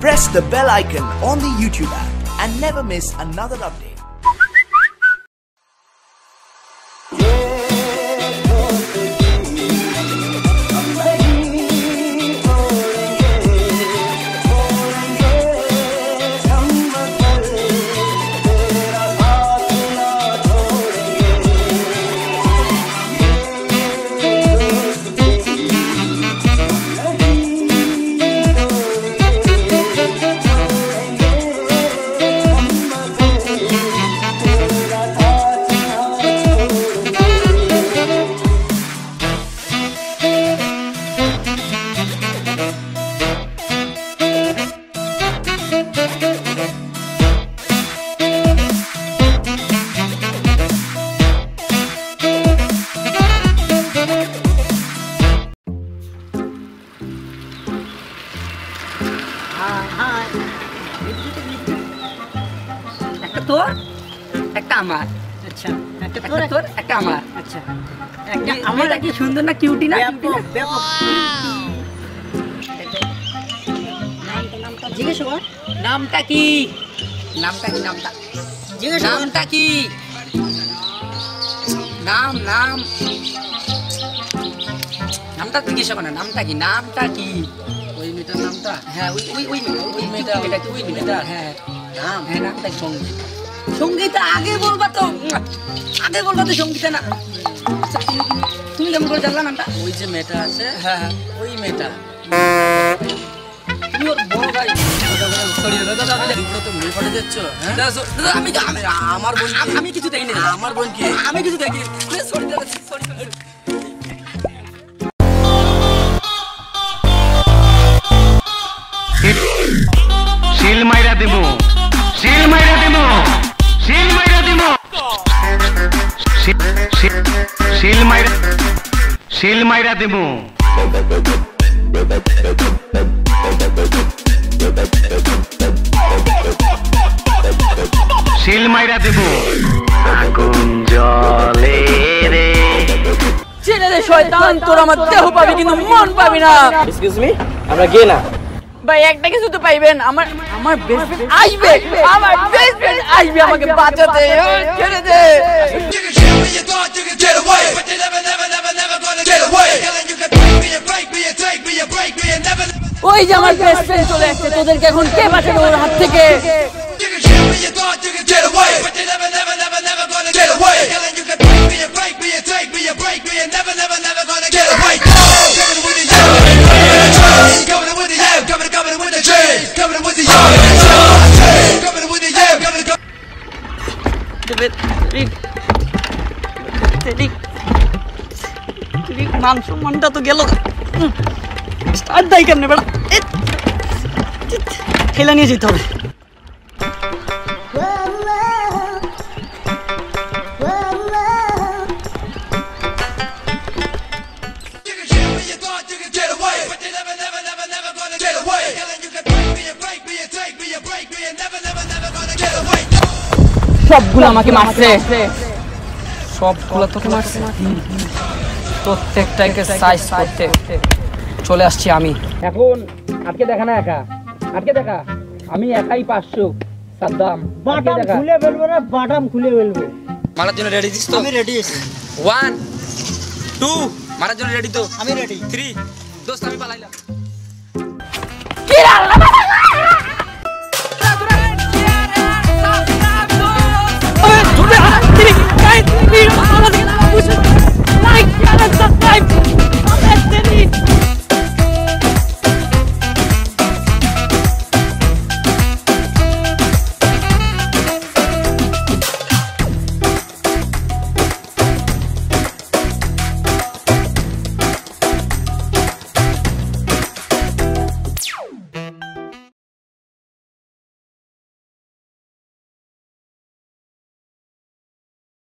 Press the bell icon on the YouTube app and never miss another update. সুন্দর না cutie না জিজ্ঞেস কর নামটা কি নামটা জিজ্ঞেস নামটা কি নামটা জিজ্ঞেস কর না নামটা কি ওই মেয়েটার নামটা হ্যাঁ ওই মেয়েটা হ্যাঁ নামটা সঙ্গীতা আগে বলবা তো সঙ্গীতা না তুমি কেমন করে জানলা নামটা ওই যে মেয়েটা আছে হ্যাঁ ওই মেয়েটা তুমি ওর বড় ভাই আমার বোন আমি কিছু দেখিনি আমার বোন কি আমি কিছু দেখিনি শিল মাইরা দেব শিল মাইরা দেব আগুন জ্বলে রে ছেড়ে দে শয়তান তোর আমার দেহ পাবি কিন্তু মন পাবি না এক্সকিউজ মি আমরা গে না ভাই একটা কিছু তো পাইবেন আমার বেস্ট ফ্রেন্ড আসবে আমাকে বাঁচাতে ছেড়ে দে ওই যে আমার বেস্ট ফ্রেন্ড চলে আসছে তোদেরকে এখন কে বাঁচাবে ওর হাত থেকে মনটা তো গেল স্টার্ট দেয় কেমনে বেড়া খেলা নিয়ে যেতে হবে সবগুলো আমাকে মারছে সবগুলো তোকে মারছে প্রত্যেকটাকে সাইজ করতে চলে আসছি আমি এখন আজকে দেখা না আজকে দেখা আমি একাই 500 সাদ্দাম বাটাম খুলে ফেলবো না বাটাম খুলে ফেলবো মারার জন্য রেডি দিস তো আমি রেডি আছি 1 2 মারার জন্য রেডি তো আমি রেডি 3 দোস্ত আমি পালাইলাম